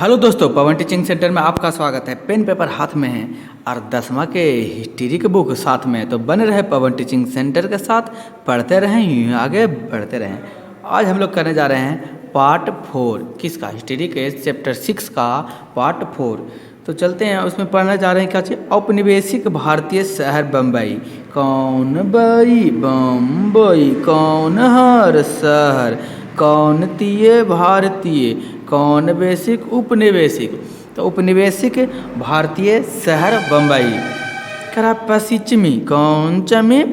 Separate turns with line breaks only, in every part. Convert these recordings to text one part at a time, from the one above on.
Hello दोस्तों, पवन teaching centre में आपका स्वागत है। पेन पेपर हाथ में है और 10वां के हिस्ट्री की बुक साथ में है, तो बने रहे पवन टीचिंग सेंटर के साथ, पढ़ते रहें, यूँ आगे बढ़ते रहें। आज हम लोग करने जा रहे हैं पार्ट 4 किसका, हिस्ट्री के चैप्टर 6 का पार्ट 4। तो चलते हैं, उसमें पढ़ने जा रहे हैं क्या चीज़, औपनिवेशिक भारतीय शहर बम्बई। कौन बई बम्बई, कौन हर शहर, कौन तिये भारतीय, कौन बेसिक उपनिवेशिक। तो उपनिवेशिक भारतीय शहर बम्बई। करा पश्चिमी, कौन चमे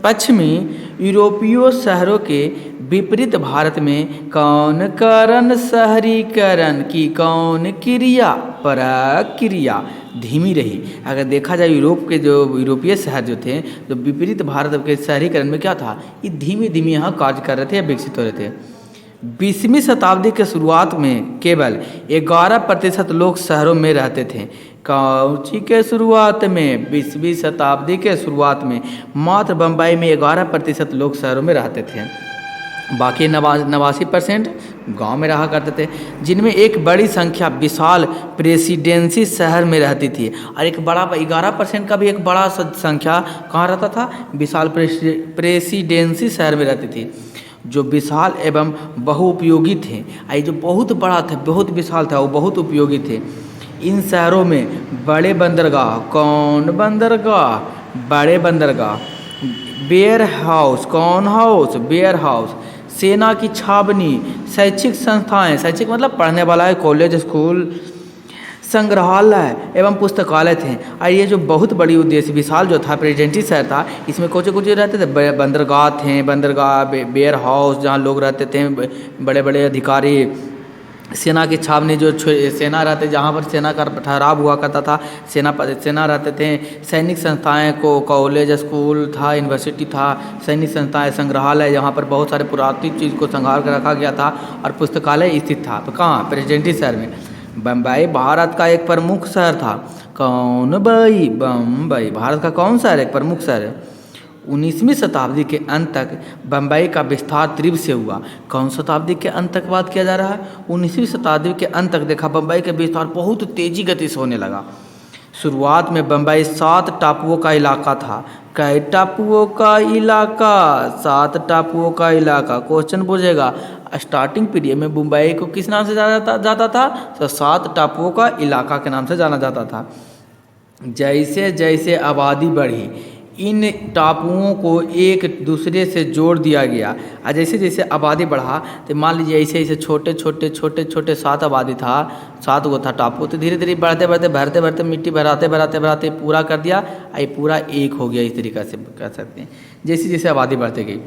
पश्चिमी यूरोपीय शहरों के विपरीत भारत में कौन कारण शहरीकरण की कौन क्रिया प्रक्रिया धीमी रही। अगर देखा जाए यूरोप के जो यूरोपीय शहर जो थे, जो विपरीत भारत के शहरीकरण में क्या था, ये धीमे धीमे यहाँ कार्य कर रहे थे या विकसित हो रहे थे। 20वीं शताब्दी के शुरुआत में केवल 11% लोग शहरों में रहते थे। कौची के शुरुआत में, 20वीं शताब्दी के शुरुआत में मात्र बम्बई में 11% लोग शहरों में रहते थे, बाकी 89% गांव में रहा करते थे, जिनमें एक बड़ी संख्या विशाल प्रेसिडेंसी शहर में रहती थी। और एक बड़ा 11% का भी एक बड़ा संख्या कहाँ रहता था, विशाल प्रेसिडेंसी शहर में रहती थी, जो विशाल एवं बहुउपयोगी थे। ये जो बहुत बड़ा था, बहुत विशाल था, वो बहुत उपयोगी थे। इन शहरों में बड़े बंदरगाह, कौन बंदरगाह, बड़े बंदरगाह, वेयर हाउस, कौन हाउस, वेयर हाउस, सेना की छावनी, शैक्षिक संस्थाएं, शैक्षिक मतलब पढ़ने वाला है, कॉलेज, स्कूल, संग्रहालय एवं पुस्तकालय थे। और ये जो बहुत बड़ी उद्देश्य विशाल जो था प्रेजेंटी शहर था, इसमें कुछ रहते थे, बंदरगाह थे, बंदरगाह, वेयर हाउस जहाँ लोग रहते थे, बड़े बड़े अधिकारी, सेना की छावनी जो सेना रहते, जहाँ पर सेना का ठहराव हुआ करता था, सेना रहते थे, सैनिक संस्थाएं को, कॉलेज, स्कूल था, यूनिवर्सिटी था, सैनिक संस्थाएं, संग्रहालय जहाँ पर बहुत सारे पुरातत्व चीज़ को संभाल कर रखा गया था, और पुस्तकालय स्थित था। तो कहाँ, प्रेजेंटी शहर में। बम्बई भारत का एक प्रमुख शहर था। कौन बई बम्बई, भारत का कौन शहर, एक प्रमुख शहर है। 19वीं शताब्दी के अंत तक बम्बई का विस्तार तीव्र से हुआ। कौन शताब्दी के अंत तक बात किया जा रहा है, 19वीं शताब्दी के अंत तक देखा बम्बई का विस्तार बहुत तेजी गति से होने लगा। शुरुआत में बम्बई 7 टापुओं का इलाका था। कई टापुओं का इलाका, 7 टापुओं का इलाका। क्वेश्चन पूछेगा स्टार्टिंग पीरियड में मुंबई को किस नाम से जाना जाता था, तो 7 टापुओं का इलाका के नाम से जाना जाता था। जैसे जैसे आबादी बढ़ी, इन टापुओं को एक दूसरे से जोड़ दिया गया। और जैसे जैसे आबादी बढ़ा, तो मान लीजिए ऐसे ऐसे छोटे छोटे 7 आबादी था, 7 गो था टापू, तो धीरे धीरे भरते भरते मिट्टी भराते पूरा कर दिया, ये पूरा एक हो गया। इस तरीक़े से कह सकते हैं, जैसे जैसे आबादी बढ़ती गई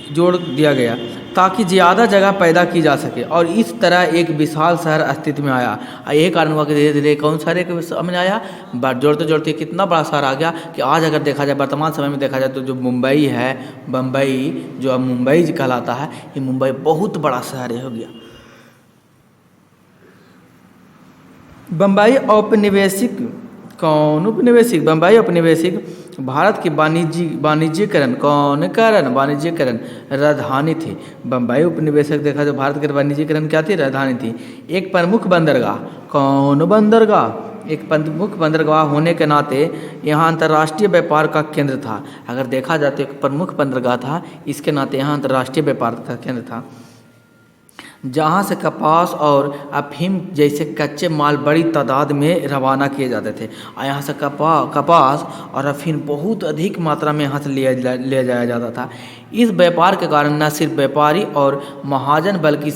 जोड़ दिया गया ताकि ज़्यादा जगह पैदा की जा सके, और इस तरह एक विशाल शहर अस्तित्व में आया। यही कारण हुआ कि धीरे धीरे कौन शहर के सामने आया, जोड़ते जोड़ते कितना बड़ा शहर आ गया कि आज अगर देखा जाए, वर्तमान समय में देखा जाए, तो जो मुंबई है, बम्बई जो अब मुंबई कहलाता है, ये मुंबई बहुत बड़ा शहर हो गया। बम्बई औपनिवेशिक, कौन उपनिवेशिक, बम्बई औपनिवेशिक भारत की वाणिज्यीकरण, कौन कारण, वाणिज्यीकरण राजधानी थी। बम्बई उपनिवेशक देखा, जो भारत के वाणिज्यीकरण क्या थी, राजधानी थी। एक प्रमुख बंदरगाह, कौन बंदरगाह, एक प्रमुख बंदरगाह होने के नाते यहाँ अंतर्राष्ट्रीय व्यापार का केंद्र था। अगर देखा जाए तो एक प्रमुख बंदरगाह था, इसके नाते यहाँ अंतर्राष्ट्रीय व्यापार का केंद्र था, जहाँ से कपास और अफीम जैसे कच्चे माल बड़ी तादाद में रवाना किए जाते थे। और यहाँ से कपास और अफीम बहुत अधिक मात्रा में यहाँ से ले जाया जाता था। इस व्यापार के कारण न सिर्फ व्यापारी और महाजन बल्कि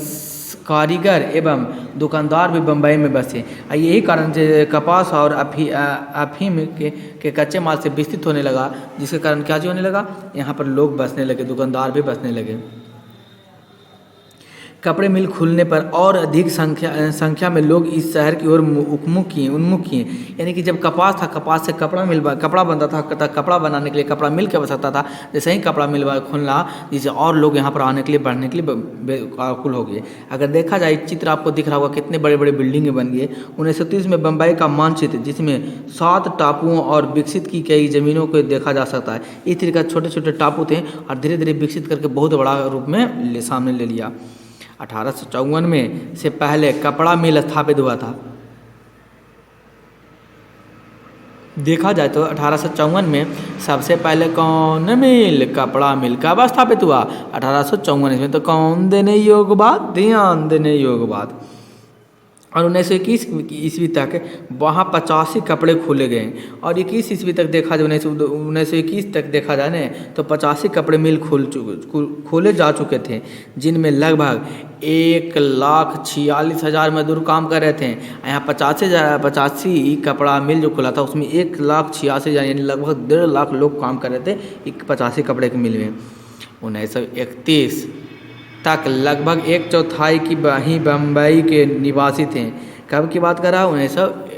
कारीगर एवं दुकानदार भी बम्बई में बसे। यही कारण से कपास और अफीम के कच्चे माल से विस्तृत होने लगा, जिसके कारण क्या होने लगा, यहाँ पर लोग बसने लगे, दुकानदार भी बसने लगे। कपड़े मिल खुलने पर और अधिक संख्या में लोग इस शहर की ओर उन्मुख किए। यानी कि जब कपास था, कपास से कपड़ा बनता था, कपड़ा बनाने के लिए कपड़ा मिल की आवश्यकता था। जैसे ही कपड़ा मिल खुलना, जिससे और लोग यहाँ पर आने के लिए, बढ़ने के लिए व्याकुल हो गए। अगर देखा जाए, चित्र आपको दिख रहा होगा कितने बड़े बड़े बिल्डिंगें बन गए। 1930 में बम्बई का मानचित्र, जिसमें 7 टापुओं और विकसित की गई ज़मीनों को देखा जा सकता है। इस तरीके का छोटे छोटे टापू थे और धीरे धीरे विकसित करके बहुत बड़ा रूप में सामने ले लिया। 1854 में से पहले कपड़ा मिल स्थापित हुआ था। देखा जाए तो 1854 में सबसे पहले कौन मिल, कपड़ा मिल कब स्थापित हुआ? 1854 में। तो कौन देने योग्य बात, ध्यान देने योग्य बात। और 1921 ईस्वी तक वहाँ 85 कपड़े खोले गए। और 21 ईस्वी तक देखा जाए, 1921 तक देखा जाए ना, तो 85 कपड़े मिल खोले जा चुके थे, जिनमें लगभग 1,46,000 मजदूर काम कर रहे थे। यहाँ 85 कपड़ा मिल जो खुला था, उसमें 1,86,000 यानी लगभग 1.5 लाख लोग काम कर रहे थे 85 कपड़े के मिल में। 1931 तक लगभग 1/4 की ही बम्बई के निवासी थे। कब की बात कर रहा है?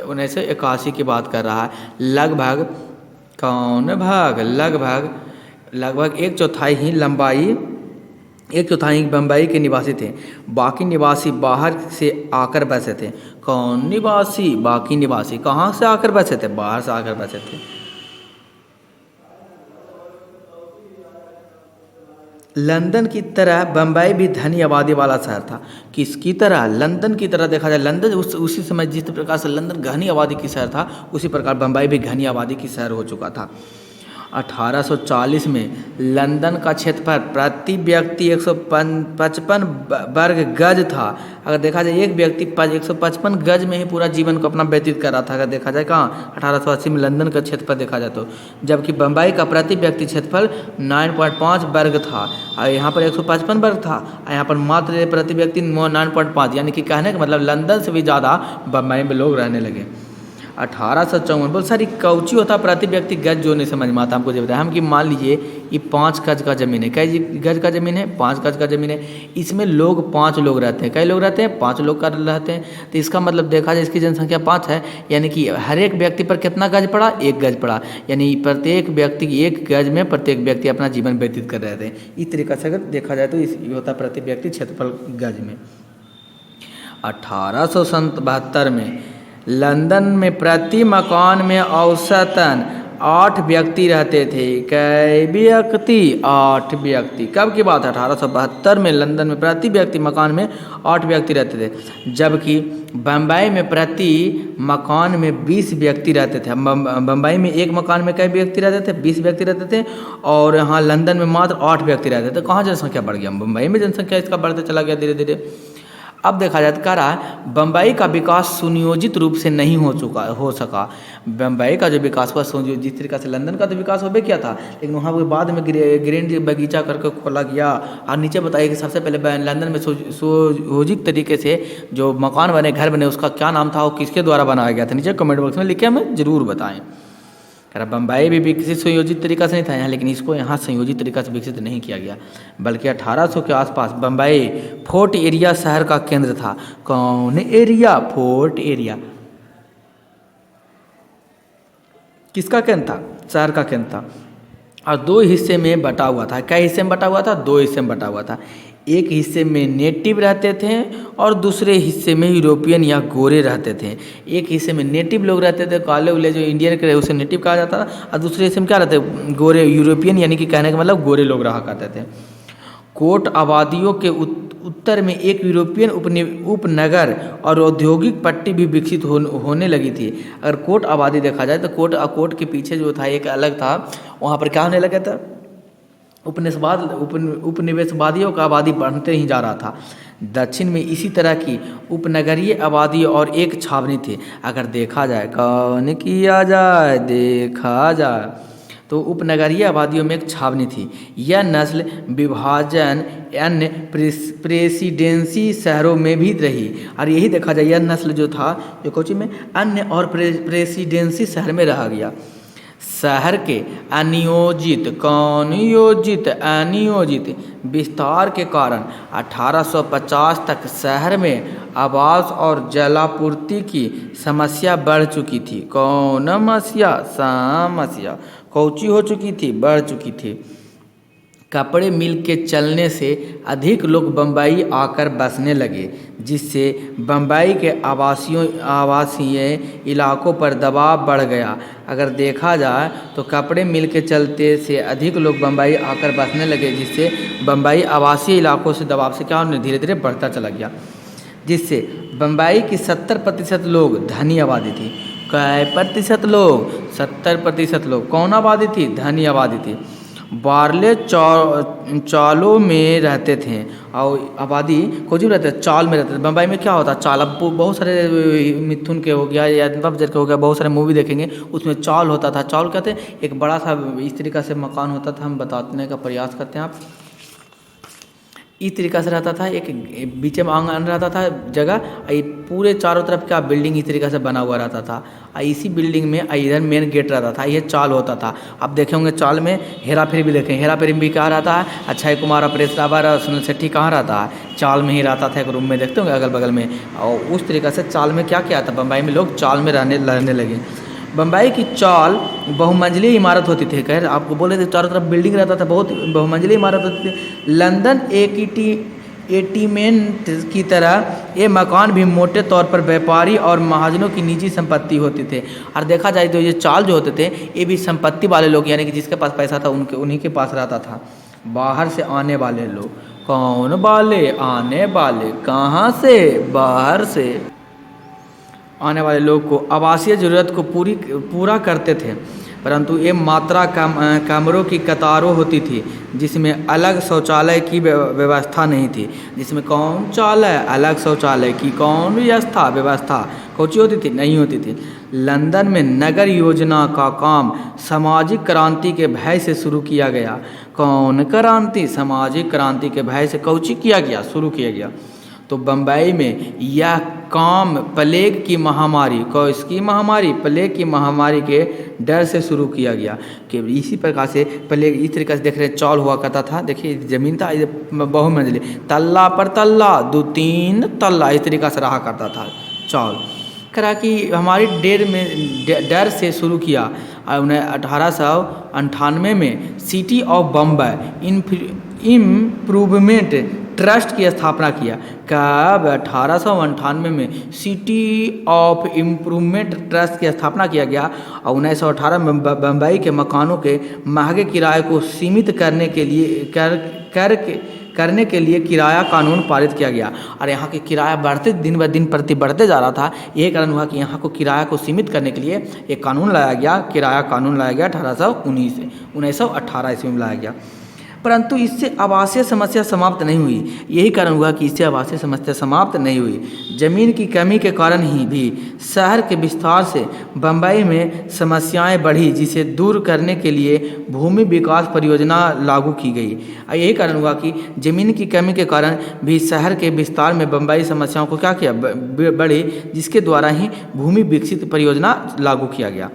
1981 की बात कर रहा है। लगभग 1/4 ही बम्बई के निवासी थे। बाकी निवासी बाहर से आकर बसे थे। कौन निवासी? बाकी निवासी कहाँ से आकर बसे थे? बाहर से आकर बसे थे। लंदन की तरह बम्बई भी धनी आबादी वाला शहर था। किसकी तरह? लंदन की तरह। देखा जाए, लंदन उसी समय जिस प्रकार से लंदन घनी आबादी की शहर था, उसी प्रकार बम्बई भी घनी आबादी की शहर हो चुका था। 1840 में लंदन का क्षेत्रफल प्रति व्यक्ति 155 वर्ग गज था। अगर देखा जाए, एक व्यक्ति 155 गज में ही पूरा जीवन को अपना व्यतीत कर रहा था। अगर देखा जाए कहाँ, 1880 में लंदन का क्षेत्रफल देखा जाए तो। जबकि बम्बई का प्रति व्यक्ति क्षेत्रफल 9.5 वर्ग था और यहाँ पर 155 वर्ग था। और यहाँ पर मात्र प्रति व्यक्ति 9.5, यानी कि कहने का मतलब लंदन से भी ज़्यादा बम्बई में लोग रहने लगे। 1854 बहुत सारी कौची होता प्रति व्यक्ति गज जो नहीं समझ में आता हमको। जब बताया हम कि मान लीजिए ये 5 गज का ज़मीन है। कई गज का ज़मीन है? 5 गज का ज़मीन है। इसमें लोग 5 लोग रहते हैं। कई लोग रहते हैं? 5 लोग कर रहते हैं। तो इसका मतलब देखा जाए, इसकी जनसंख्या 5 है, यानी कि हर एक व्यक्ति पर कितना गज पड़ा? 1 गज पड़ा। यानी प्रत्येक व्यक्ति 1 गज में प्रत्येक व्यक्ति अपना जीवन व्यतीत कर रहे थे। इस तरीके से अगर देखा जाए तो ये होता प्रति व्यक्ति क्षेत्रफल गज में। 1872 में लंदन में प्रति मकान में औसतन 8 व्यक्ति रहते थे। कई व्यक्ति? 8 व्यक्ति। कब की बात है? 1872 में लंदन में प्रति व्यक्ति मकान में 8 व्यक्ति रहते थे। जबकि बम्बई में प्रति मकान में 20 व्यक्ति रहते थे। बम्बई में एक मकान में कई व्यक्ति रहते थे? 20 व्यक्ति रहते थे। और यहाँ लंदन में मात्र 8 व्यक्ति रहते थे। कहाँ जनसंख्या बढ़ गया? बम्बई में जनसंख्या इसका बढ़ते चला गया धीरे धीरे। अब देखा जाए तो कह रहा है बम्बई का विकास सुनियोजित रूप से नहीं हो सका। बम्बई का जो विकास हुआ, जिस तरीके से लंदन का तो विकास हो भी किया था, लेकिन वहाँ के बाद में ग्रीन बगीचा करके खोला गया। और नीचे बताइए कि सबसे पहले लंदन में सुयोजित तरीके से जो मकान बने, घर बने, उसका क्या नाम था और किसके द्वारा बनाया गया था? नीचे कमेंट बॉक्स में लिखे, हमें जरूर बताएं। कह रहा बम्बई भी विकसित सुयोजित तरीका से नहीं था यहाँ, लेकिन इसको यहाँ संयोजित तरीका से विकसित नहीं किया गया, बल्कि 1800 के आसपास बम्बई फोर्ट एरिया शहर का केंद्र था। कौन एरिया? फोर्ट एरिया किसका केंद्र था? शहर का केंद्र था। और 2 हिस्से में बटा हुआ था। कई हिस्से में बटा हुआ था? 2 हिस्से में बटा हुआ था। एक हिस्से में नेटिव रहते थे और दूसरे हिस्से में यूरोपियन या गोरे रहते थे। एक हिस्से में नेटिव लोग रहते थे, काले उले जो इंडियन के रहे उसे नेटिव कहा जाता था, और दूसरे हिस्से में क्या रहते? गोरे, यूरोपियन, यानी कि कहने का मतलब गोरे लोग रहा करते थे। कोट आबादियों के उत्तर में एक यूरोपियन उपनगर और औद्योगिक पट्टी भी विकसित होने लगी थी। अगर कोट आबादी देखा जाए तो कोट के पीछे जो था एक अलग था, वहाँ पर क्या होने लगा था? उपनिवेशवादियों का आबादी बढ़ते ही जा रहा था। दक्षिण में इसी तरह की उपनगरीय आबादी और एक छावनी थी। अगर देखा जाए, कौन किया जाए, देखा जाए तो उपनगरीय आबादियों में एक छावनी थी। यह नस्ल विभाजन अन्य प्रेसिडेंसी शहरों में भी रही। और यही देखा जाए, यह नस्ल जो था जो कोची में अन्य और प्रेसिडेंसी शहर में रह गया। शहर के अनियोजित विस्तार के कारण 1850 तक शहर में आवास और जलापूर्ति की समस्या बढ़ चुकी थी। कौन समस्या कौची हो चुकी थी? बढ़ चुकी थी। कपड़े मिल के चलने से अधिक लोग बम्बई आकर बसने लगे, जिससे बम्बई के आवासीय इलाकों पर दबाव बढ़ गया। अगर देखा जाए तो कपड़े मिल के चलते से अधिक लोग बम्बई आकर बसने लगे, जिससे बम्बई आवासीय इलाकों से दबाव से क्या धीरे धीरे बढ़ता चला गया, जिससे बम्बई की 70% लोग धनी आबादी थी। कै प्रतिशत लोग? 70% लोग। कौन आबादी थी? धनी आबादी थी। बारले चालों में रहते थे और आबादी कुछ भी रहते चाल में रहते थे। बम्बई में क्या होता? चाल। अब बहुत सारे मिथुन के हो गया या बब्जर के हो गया, बहुत सारे मूवी देखेंगे, उसमें चाल होता था। चाल कहते हैं एक बड़ा सा इस तरीक़ा से मकान होता था। हम बताने का प्रयास करते हैं। आप इस तरीक़ा से रहता था, एक बीच में आंगन रहता था जगह, ये पूरे चारों तरफ क्या बिल्डिंग इस तरीक़ा से बना हुआ रहता था। इसी बिल्डिंग में इधर मेन गेट रहता था, ये चाल होता था। आप देखे होंगे चाल में हेरा फेरी भी देखें। हेरा फेरी भी कहाँ रहता है? अक्षय कुमार, परेश रावल और सुनील शेट्टी कहाँ रहता है? चाल में ही रहता था, एक रूम में देखते होंगे अगल बगल में। और उस तरीक़ा से चाल में क्या किया था, बम्बई में लोग चाल में रहने लगे। बम्बई की चाल बहुमंजिली इमारत होती थी। कह आपको बोले थे चारों तरफ बिल्डिंग रहता था, बहुत बहुमंजिली इमारत होती थी। लंदन एटीमेंट की तरह ये मकान भी मोटे तौर पर व्यापारी और महाजनों की निजी संपत्ति होते थे। और देखा जाए तो ये चाल जो होते थे ये भी संपत्ति वाले लोग, यानी कि जिसके पास पैसा था उन्हीं के पास रहता था। बाहर से आने वाले लोग, कौन वाले? आने वाले। कहाँ से? बाहर से आने वाले लोग को आवासीय ज़रूरत को पूरा करते थे, परंतु ये मात्रा कमरों की कतारों होती थी, जिसमें अलग शौचालय की व्यवस्था नहीं थी। जिसमें कौन शौचालय? अलग शौचालय की कौन व्यवस्था कौची होती थी? नहीं होती थी। लंदन में नगर योजना का काम सामाजिक क्रांति के भय से शुरू किया गया। कौन क्रांति? सामाजिक क्रांति के भय से कौची किया गया? शुरू किया गया। तो बम्बई में यह काम प्लेग की महामारी, किसकी महामारी? प्लेग की महामारी के डर से शुरू किया गया। कि इसी प्रकार से प्लेग इस तरीके से देख रहे चाल हुआ करता था। देखिए ज़मीन था बहुमंजिली, तल्ला पर तल्ला, 2-3 तल्ला, इस तरीक़ा से रहा करता था चाल। करा कि हमारी डर से शुरू किया। और उन्हें 1898 में city of Bombay improvement trust की स्थापना किया। कब? 1898 में सिटी ऑफ इम्प्रूवमेंट ट्रस्ट की स्थापना किया गया। और 1918 में बम्बई के मकानों के महंगे किराए को सीमित करने के लिए किराया कानून पारित किया गया। और यहाँ के किराया बढ़ते दिन ब दिन प्रति बढ़ते जा रहा था। यही कारण हुआ कि यहाँ को किराया को सीमित करने के लिए एक कानून लाया गया, किराया कानून लाया गया 1918 ईस्वी में लाया गया। परंतु इससे आवासीय समस्या समाप्त नहीं हुई। यही कारण हुआ कि इससे आवासीय समस्या समाप्त नहीं हुई। ज़मीन की कमी के कारण ही भी शहर के विस्तार से बम्बई में समस्याएं बढ़ी, जिसे दूर करने के लिए भूमि विकास परियोजना लागू की गई। यही कारण हुआ कि ज़मीन की कमी के कारण भी शहर के विस्तार में बम्बई समस्याओं को क्या किया? बढ़ी, जिसके द्वारा ही भूमि विकसित परियोजना लागू किया गया।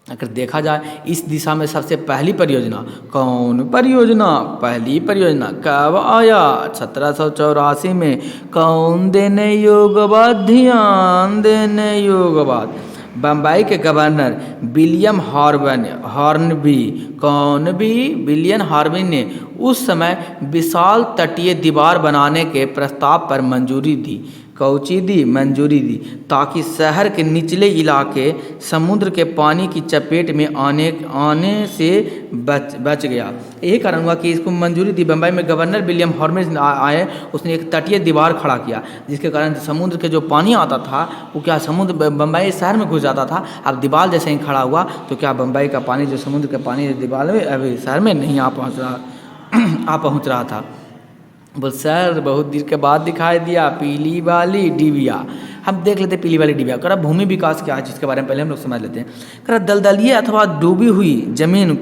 अगर देखा जाए इस दिशा में सबसे पहली परियोजना, कौन परियोजना? पहली परियोजना कब आया? 1784 में। कौन देने योग्यवाद? ध्यान देने योग्यवाद। बम्बई के गवर्नर विलियम हॉर्नबी, कौन भी? विलियम हॉर्नबी ने उस समय विशाल तटीय दीवार बनाने के प्रस्ताव पर मंजूरी दी। कौची दी? मंजूरी दी, ताकि शहर के निचले इलाके समुद्र के पानी की चपेट में आने से बच गया। यही कारण हुआ कि इसको मंजूरी दी। बम्बई में गवर्नर विलियम हॉर्नबी आए, उसने एक तटीय दीवार खड़ा किया, जिसके कारण समुद्र के जो पानी आता था वो क्या समुद्र बम्बई शहर में घुस जाता था। अब दीवार जैसे ही खड़ा हुआ तो क्या बम्बई का पानी, जो समुद्र का पानी दीवार में अभी शहर में नहीं आ पहुँच रहा था। बोल सर बहुत देर के बाद दिखाई दिया पीली वाली डिबिया। हम देख लेते पीली वाली डिबिया। करा भूमि विकास क्या है, जिसके बारे में पहले हम लोग समझ लेते हैं। करा दलदलीय अथवा डूबी हुई जमीन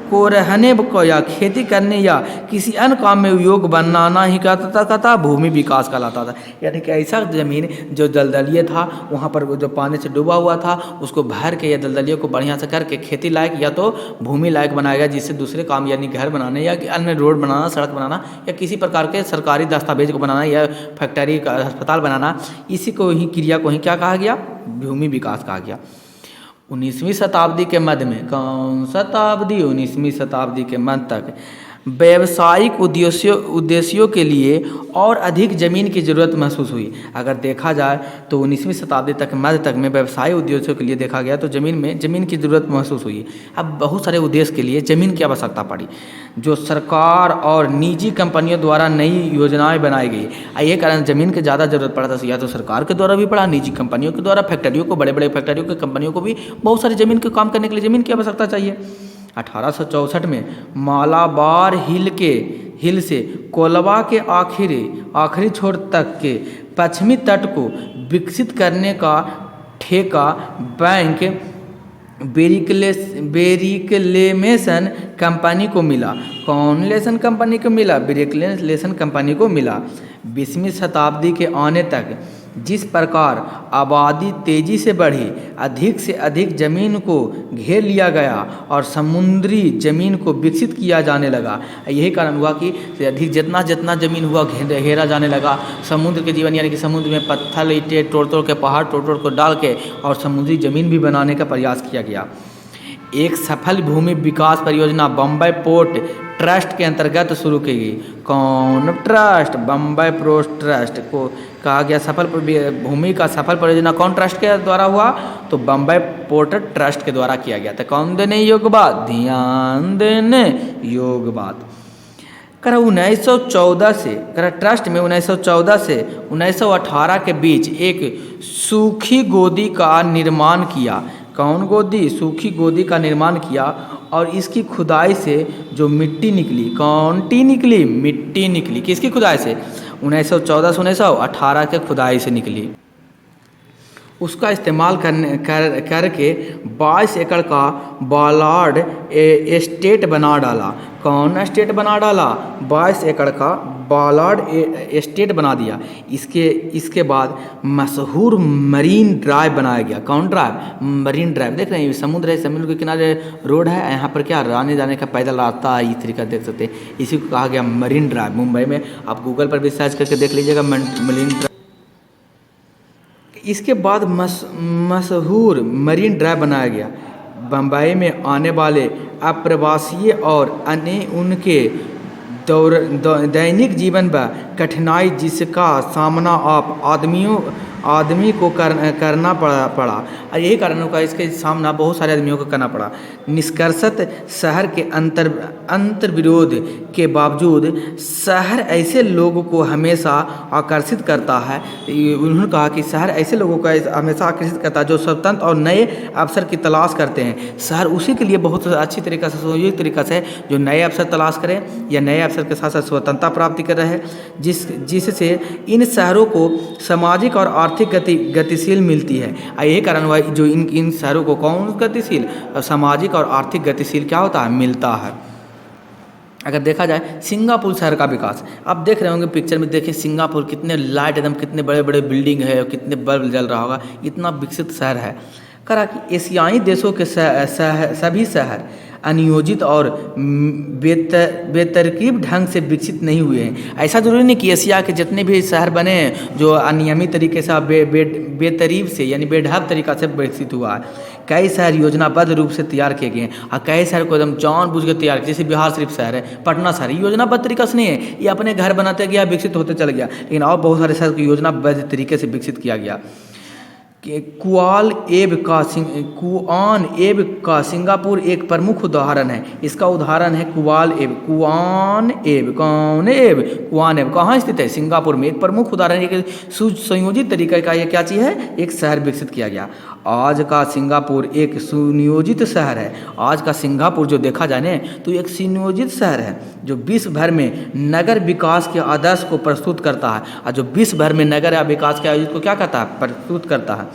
को रहने को या खेती करने या किसी अन्य काम में उपयोग बनाना ही कहता भूमि विकास कहलाता था। यानी कि ऐसा ज़मीन जो दलदलीय था, वहाँ पर जो पानी से डूबा हुआ था, उसको भर के या दलदलियों को बढ़िया से करके खेती लायक या तो भूमि लायक बनाया गया, जिससे दूसरे काम यानी घर बनाने या अन्य रोड बनाना, सड़क बनाना या किसी प्रकार के सरकारी दस्तावेज को बनाना या फैक्ट्री का अस्पताल बनाना, इसी को ही क्रिया को ही क्या कहा गया? भूमि विकास कहा गया। 19वीं शताब्दी के मध्य में, कौन शताब्दी? 19वीं शताब्दी के मध्य तक व्यावसायिक उद्देश्यों के लिए और अधिक ज़मीन की ज़रूरत महसूस हुई। अगर देखा जाए तो 19वीं शताब्दी तक मध्य तक में व्यवसायिक उद्देश्यों के लिए देखा गया तो ज़मीन की ज़रूरत महसूस हुई। अब बहुत सारे उद्देश्य के लिए ज़मीन की आवश्यकता पड़ी, जो सरकार और निजी कंपनियों द्वारा नई योजनाएं बनाई गई। ये कारण ज़मीन की ज़्यादा ज़रूरत पड़ा था, या तो सरकार के द्वारा भी पड़ा, निजी कंपनियों के द्वारा, फैक्ट्रियों को, बड़े बड़े फैक्ट्रियों की कंपनियों को भी बहुत सारी ज़मीन के काम करने के लिए ज़मीन की आवश्यकता चाहिए। 1864 में मालाबार हिल से कोलवा के आखिरी छोर तक के पश्चिमी तट को विकसित करने का ठेका बैंक बेरिक्लेमेशन कंपनी को मिला। कौन लेसन कंपनी को मिला? बेरिक्लेमेशन कंपनी को मिला। 20वीं शताब्दी के आने तक जिस प्रकार आबादी तेजी से बढ़ी, अधिक से अधिक ज़मीन को घेर लिया गया और समुद्री ज़मीन को विकसित किया जाने लगा। यही कारण हुआ कि अधिक जितना ज़मीन हुआ घेरा जाने लगा। समुद्र के जीवन यानी कि समुद्र में पत्थर ईंटें तोड़ के, पहाड़ तोड़ को डाल के और समुद्री ज़मीन भी बनाने का प्रयास किया गया। एक सफल भूमि विकास परियोजना बम्बई पोर्ट ट्रस्ट के अंतर्गत शुरू की गई। कौन ट्रस्ट? बम्बई पोर्ट ट्रस्ट को कहा गया सफल भूमि का सफल परियोजना कौन ट्रस्ट के द्वारा हुआ? तो बम्बई पोर्ट ट्रस्ट के द्वारा किया गया था। कौन देने योग्य बात? ध्यान देने योग्य बात। 1914 से ट्रस्ट में 1914 से 1918 के बीच एक सूखी गोदी का निर्माण किया। कौन गोदी? सूखी गोदी का निर्माण किया और इसकी खुदाई से जो मिट्टी निकली, कौन टी निकली? मिट्टी निकली। किसकी खुदाई से? 1914 से 1918 के खुदाई से निकली। उसका इस्तेमाल करके 22 एकड़ का बालार्ड एस्टेट बना डाला। कौन एस्टेट बना डाला? 22 एकड़ का बालार्ड एस्टेट बना दिया। इसके बाद मशहूर मरीन ड्राइव बनाया गया। कौन ड्राइव? Marine drive. देख रहे हैं समुद्र है, समुद्र के किनारे रोड है, यहाँ पर क्या आने जाने का पैदल रास्ता है, इस तरीका देख सकते हैं। इसी को कहा गया मरीन ड्राइव। मुंबई में आप गूगल पर भी सर्च करके देख लीजिएगा मरीन ड्राइव। इसके बाद मशहूर मरीन ड्राइव बनाया गया। बम्बई में आने वाले अप्रवासी और अन्य उनके दैनिक जीवन व कठिनाई जिसका सामना आप आदमी को करना पड़ा और यही कारणों का इसके सामना बहुत सारे आदमियों को करना पड़ा। निष्कर्षतः शहर के अंतर विरोध के बावजूद शहर ऐसे लोगों को हमेशा आकर्षित करता है। उन्होंने कहा कि शहर ऐसे लोगों को हमेशा आकर्षित करता है जो स्वतंत्र और नए अवसर की तलाश करते हैं। शहर उसी के लिए बहुत अच्छी तरीक़ा से, सुयोजित तरीक़ा से जो नए अवसर तलाश करें या नए अवसर के साथ साथ स्वतंत्रता प्राप्ति कर रहे हैं, जिससे इन शहरों को सामाजिक और आर्थिक गतिशील मिलती है। यही कारण हुआ जो इन शहरों को कौन गतिशील, सामाजिक और आर्थिक गतिशील क्या होता है? मिलता है। अगर देखा जाए सिंगापुर शहर का विकास, आप देख रहे होंगे पिक्चर में, देखिए सिंगापुर कितने लाइट एकदम, कितने बड़े बड़े बिल्डिंग है और कितने बल्ब जल रहा होगा, इतना विकसित शहर है। करा कि एशियाई देशों के सभी शहर अनियोजित और बेतरकीब ढंग से विकसित नहीं हुए हैं। ऐसा जरूरी नहीं कि एशिया के जितने भी शहर बने हैं जो अनियमित तरीके से बेतरीब से यानी बेढब तरीक़ा से विकसित हुआ है। कई शहर योजनाबद्ध रूप से तैयार किए गए हैं और कई शहर को एकदम जानबूझ के तैयार किया। जैसे बिहार शरीफ शहर है, पटना शहर, योजनाबद्ध तरीका से नहीं है, ये अपने घर बनाते गया, विकसित होते चल गया। लेकिन और बहुत सारे शहर को योजनाबद्ध तरीके से विकसित किया गया। कुआन एब का सिंगापुर एक प्रमुख उदाहरण है। इसका उदाहरण है कुआन एब कहाँ स्थित है? सिंगापुर में। एक प्रमुख उदाहरण है कि सुनियोजित तरीके का ये क्या चीज़ है? एक शहर विकसित किया गया। आज का सिंगापुर एक सुनियोजित शहर है। आज का सिंगापुर जो देखा जाए ना तो एक सुनियोजित शहर है जो विश्व भर में नगर विकास के आदर्श को प्रस्तुत करता है और जो विश्व भर में नगर या विकास के आयोजित को क्या करता है? प्रस्तुत करता है।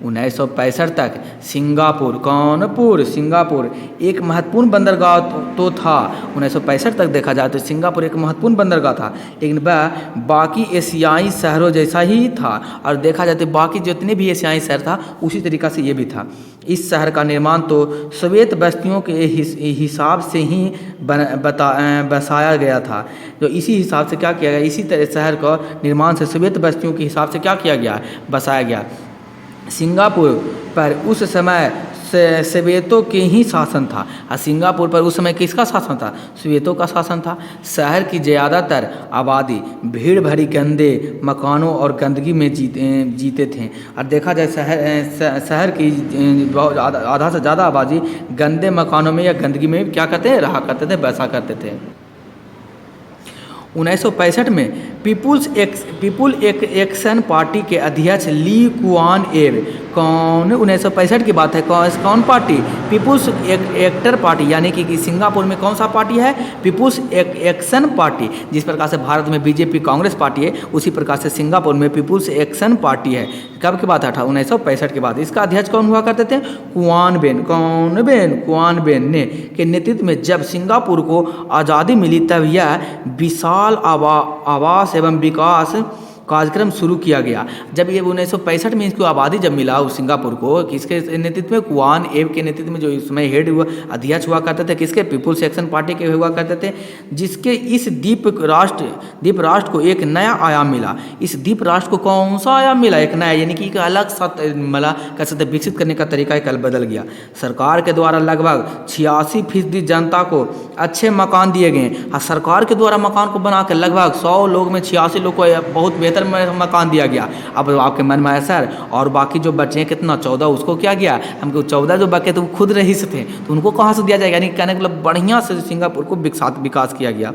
1965 तक सिंगापुर, कानपुर, सिंगापुर एक महत्वपूर्ण बंदरगाह तो था। 1965 तक देखा जाए तो सिंगापुर एक महत्वपूर्ण बंदरगाह था, लेकिन वह बाकी एशियाई शहरों जैसा ही था। और देखा जाए तो बाकी जितने भी एशियाई शहर था उसी तरीक़ा से ये भी था। इस शहर का निर्माण तो सोवियत बस्तियों के हिसाब से ही बसाया गया था। तो इसी हिसाब से क्या किया गया, इसी तरह शहर का निर्माण से सोवियत बस्तियों के हिसाब से क्या किया गया, बसाया गया। सिंगापुर पर उस समय सोवियतों के ही शासन था। और सिंगापुर पर उस समय किसका शासन था, सोवियतों का शासन था। शहर की ज़्यादातर आबादी भीड़ भरी गंदे मकानों और गंदगी में जीते थे। और देखा जाए शहर की आधा से ज़्यादा आबादी गंदे मकानों में या गंदगी में क्या करते रहा करते थे, बसा करते थे। 1965 में पीपुल एक्शन पार्टी के अध्यक्ष ली कुआन एव, कौन 1965 की बात है, कौन पार्टी, पीपुल्स एक्टर पार्टी, यानी कि सिंगापुर में कौन सा पार्टी है, पीपुल्स एक्शन पार्टी। जिस प्रकार से भारत में बीजेपी कांग्रेस पार्टी है, उसी प्रकार से सिंगापुर में पीपुल्स एक्शन पार्टी है। कब की बात है, 1965 के बाद। इसका अध्यक्ष कौन हुआ करते थे, कुआन बेन ने के नेतृत्व में जब सिंगापुर को आज़ादी मिली तब यह विशाल आवास एवं विकास कार्यक्रम शुरू किया गया। जब ये 1965 में इसको आबादी जब मिला उस सिंगापुर को, किसके नेतृत्व में, कुआन एव के नेतृत्व में, जो इसमें हेड हुआ अध्यक्ष हुआ करते थे, किसके, पीपुल्स एक्शन पार्टी के हुआ करते थे, जिसके इस द्वीप राष्ट्र को एक नया आयाम मिला। इस द्वीप राष्ट्र को कौन सा आयाम मिला, एक नया, यानी कि एक अलग सा मला कह सकते विकसित करने का तरीका कल बदल गया। सरकार के द्वारा लगभग 86% जनता को अच्छे मकान दिए गए। और सरकार के द्वारा मकान को बनाकर लगभग 100 लोग में 86 लोग को बहुत बेहतर मकान दिया गया। अब आपके मन में आया सर और बाकी जो बच्चे हैं कितना, 14, उसको क्या किया, हमको 14 जो बचे तो खुद रईस थे, तो उनको कहाँ से दिया जाएगा। यानी कहने का मतलब बढ़िया से सिंगापुर को विकास किया गया,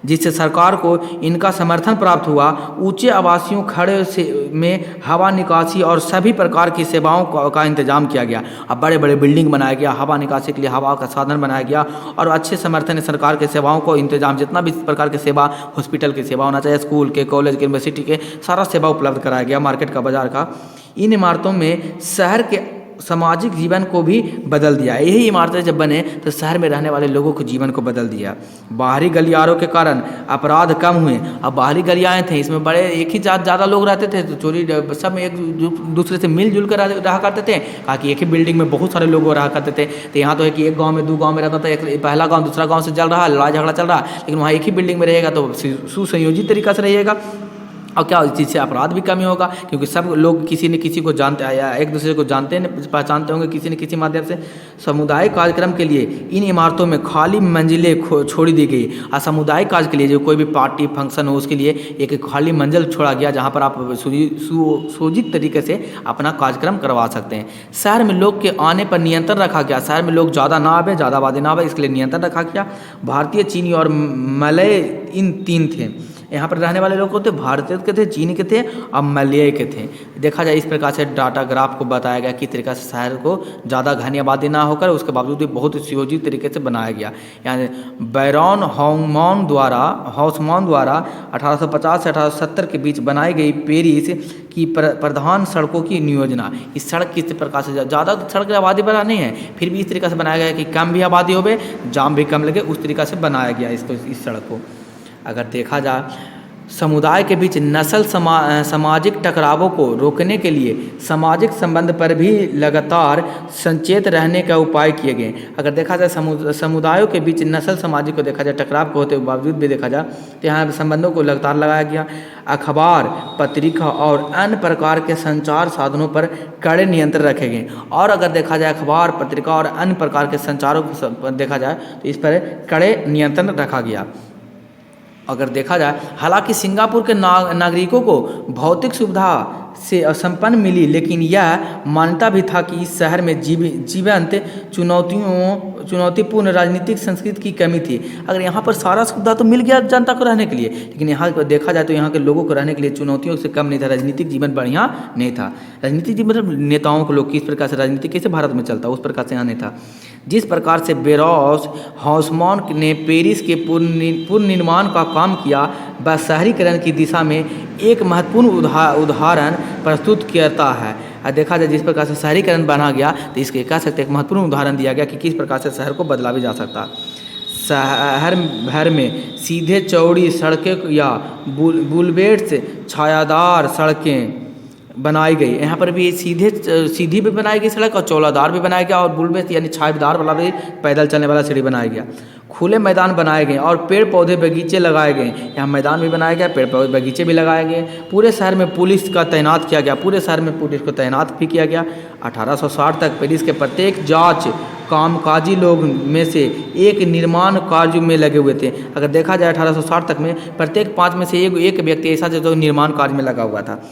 जिससे सरकार को इनका समर्थन प्राप्त हुआ। ऊंचे आवासीय खड़े से में हवा निकासी और सभी प्रकार की सेवाओं का इंतजाम किया गया। अब बड़े बड़े बिल्डिंग बनाया गया, हवा निकासी के लिए हवा का साधन बनाया गया, और अच्छे समर्थन सरकार के सेवाओं को इंतजाम, जितना भी प्रकार की सेवा, हॉस्पिटल की सेवा होना चाहिए, स्कूल के, कॉलेज के, यूनिवर्सिटी के, सारा सेवा उपलब्ध कराया गया, मार्केट का, बाजार का। इन इमारतों में शहर के सामाजिक जीवन को भी बदल दिया। यही इमारतें जब बने तो शहर में रहने वाले लोगों के जीवन को बदल दिया। बाहरी गलियारों के कारण अपराध कम हुए। अब बाहरी गलियारें थे, इसमें बड़े एक ही ज़्यादा लोग रहते थे, तो चोरी सब एक दूसरे से मिलजुल कर रहा करते थे। कहा कि एक ही बिल्डिंग में बहुत सारे लोग रहा करते थे। तो यहाँ तो है कि एक गाँव में 2 गाँव में रहता था, एक पहला गाँव दूसरा गाँव से चल रहा, लड़ाई झगड़ा चल रहा, लेकिन वहाँ एक ही बिल्डिंग में रहेगा तो सुसंयोजित तरीका से रहिएगा, और क्या इस चीज़ से अपराध भी कमी होगा, क्योंकि सब लोग किसी न किसी को जानते या एक दूसरे को जानते पहचानते होंगे किसी न किसी माध्यम से। सामुदायिक कार्यक्रम के लिए इन इमारतों में खाली मंजिलें छोड़ी दी गई। और सामुदायिक कार्य के लिए जो कोई भी पार्टी फंक्शन हो उसके लिए एक खाली मंजिल छोड़ा गया, जहाँ पर आप सुयोजित तरीके से अपना कार्यक्रम करवा सकते हैं। शहर में लोग के आने पर नियंत्रण रखा गया। शहर में लोग ज़्यादा ना आवे, ज़्यादा आबादी ना आवे, इसके लिए नियंत्रण रखा गया। भारतीय, चीनी और मलय इन 3 थे। यहाँ पर रहने वाले लोग थे, भारतीय के थे, चीनी के थे और मलय के थे। देखा जाए इस प्रकार से डाटा ग्राफ को बताया गया किस तरीके से शहर को ज़्यादा घनी आबादी ना होकर उसके बावजूद भी बहुत सुयोजित तरीके से बनाया गया। यानी बैरॉन हॉसमॉन द्वारा 1850 से 1870 के बीच बनाई गई पेरिस की प्रधान सड़कों की नियोजना। इस सड़क किस प्रकार से, ज़्यादा सड़क की आबादी बना नहीं है, फिर भी इस तरीके से बनाया गया कि कम भी आबादी हो, जाम भी कम लगे, उस तरीक़ा से बनाया गया इस सड़क को। अगर देखा जाए समुदाय के बीच नस्ल सामाजिक टकरावों को रोकने के लिए सामाजिक संबंध पर भी लगातार सचेत रहने का उपाय किए गए। अगर देखा जाए समुदायों के बीच नस्ल सामाजिक को देखा जाए टकराव को होते बावजूद भी देखा जाए तो यहाँ संबंधों को लगातार लगाया गया। अखबार, पत्रिका और अन्य प्रकार के संचार साधनों पर कड़े नियंत्रण रखे गए। और अगर देखा जाए अखबार, पत्रिका और अन्य प्रकार के संचारों को देखा जाए तो इस पर कड़े नियंत्रण रखा गया। अगर देखा जाए हालांकि सिंगापुर के नागरिकों को भौतिक सुविधा से संपन्न मिली, लेकिन यह मान्यता भी था कि इस शहर में जीवंत चुनौतीपूर्ण राजनीतिक संस्कृति की कमी थी। अगर यहाँ पर सारा सुविधा तो मिल गया जनता को रहने के लिए, लेकिन यहाँ पर देखा जाए तो यहाँ के लोगों को रहने के लिए चुनौतियों से कम नहीं था। राजनीतिक जीवन बढ़िया नहीं था। राजनीतिक जीवन मतलब नेताओं को लोग किस प्रकार से राजनीति कैसे भारत में चलता उस प्रकार से यहाँ नहीं था। जिस प्रकार से बेरॉस हॉसमॉन ने पेरिस के पुनर्निर्माण का काम किया, वह शहरीकरण की दिशा में एक महत्वपूर्ण उदाहरण प्रस्तुत करता है। देखा जाए जिस प्रकार से शहरीकरण बना गया, तो इसके कह सकते हैं एक महत्वपूर्ण उदाहरण दिया गया कि किस प्रकार से शहर को बदला भी जा सकता। शहर भर में सीधे चौड़ी सड़कें या बुलवेट्स छायादार सड़कें बनाई गई। यहाँ पर भी सीधी भी बनाई गई सड़क और चौड़ादार भी बनाया गया, और बुलवेट्स यानी छायादार वाला भी पैदल चलने वाला सीढ़ी बनाया गया। खुले मैदान बनाए गए और पेड़ पौधे बगीचे लगाए गए। यहाँ मैदान भी बनाया गया, पेड़ पौधे बगीचे भी लगाए गए। पूरे शहर में पुलिस का तैनात किया गया, पूरे शहर में पुलिस को तैनात भी किया गया। 1860 तक पेरिस के प्रत्येक जांच कामकाजी लोग में से एक निर्माण कार्य में लगे हुए थे। अगर देखा जाए 1860 तक में प्रत्येक 5 में से एक व्यक्ति ऐसा जो निर्माण कार्य में लगा हुआ था।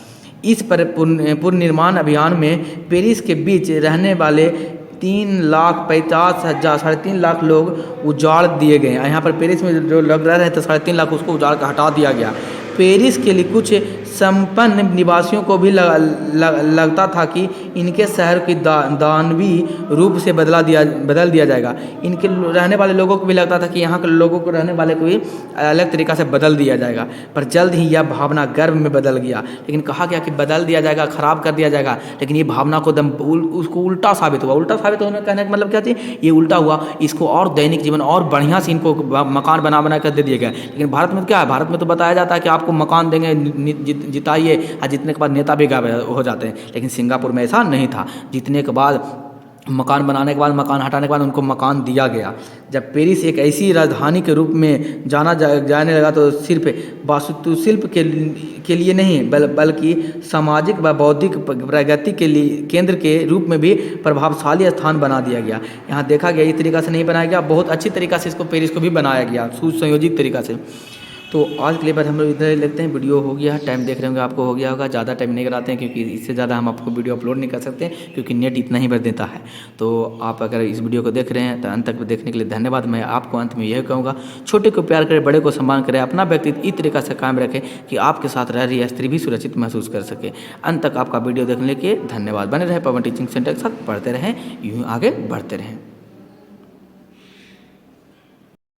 इस पुनर्निर्माण अभियान में पेरिस के बीच रहने वाले 3,50,000 3.5 लाख लोग उजाड़ दिए गए। यहाँ पर पेरिस में जो लोग रह रहे थे 3.5 लाख, उसको उजाड़ कर हटा दिया गया। पेरिस के लिए कुछ संपन्न निवासियों को भी लगता था कि इनके शहर की दानवी रूप से बदल दिया जाएगा। इनके रहने वाले लोगों को भी लगता था कि यहाँ के लोगों को रहने वाले को भी अलग तरीक़ा से बदल दिया जाएगा। पर जल्द ही यह भावना गर्व में बदल गया। लेकिन कहा गया कि बदल दिया जाएगा, ख़राब कर दिया जाएगा, लेकिन ये भावना को उसको उल्टा साबित हुआ। उल्टा साबित होने कहने का मतलब क्या थी, ये उल्टा हुआ। इसको और दैनिक जीवन और बढ़िया से इनको मकान बना कर दे दिया गया। लेकिन भारत में क्या है, भारत में तो बताया जाता है कि आपको मकान देंगे, जिताइए, और जीतने के बाद नेता भी गायब हो जाते हैं। लेकिन सिंगापुर में ऐसा नहीं था। जीतने के बाद, मकान बनाने के बाद, मकान हटाने के बाद उनको मकान दिया गया। जब पेरिस एक ऐसी राजधानी के रूप में जाने लगा तो सिर्फ वास्तुशिल्प के लिए नहीं बल्कि सामाजिक व बौद्धिक प्रगति के लिए केंद्र के रूप में भी प्रभावशाली स्थान बना दिया गया। यहाँ देखा गया इस तरीक़ा से नहीं बनाया गया, बहुत अच्छी तरीक़ा से इसको पेरिस को भी बनाया गया, सुसंयोजित तरीक़ा से। तो आज के लिए बस हम लोग इधर लेते हैं। वीडियो हो गया, टाइम देख रहे होंगे आपको हो गया होगा। ज़्यादा टाइम नहीं कराते हैं क्योंकि इससे ज़्यादा हम आपको वीडियो अपलोड नहीं कर सकते क्योंकि नेट इतना ही भर देता है। तो आप अगर इस वीडियो को देख रहे हैं तो अंत तक देखने के लिए धन्यवाद। मैं आपको अंत में यह कहूँगा, छोटे को प्यार करें, बड़े को सम्मान करें, अपना व्यक्तित्व इस तरीक़ा से कायम रखें कि आपके साथ रह रही स्त्री भी सुरक्षित महसूस कर सके। अंत तक आपका वीडियो देखने के धन्यवाद। बने रहे पवन टीचिंग सेंटर के साथ, पढ़ते रहें, यूँ आगे बढ़ते रहें।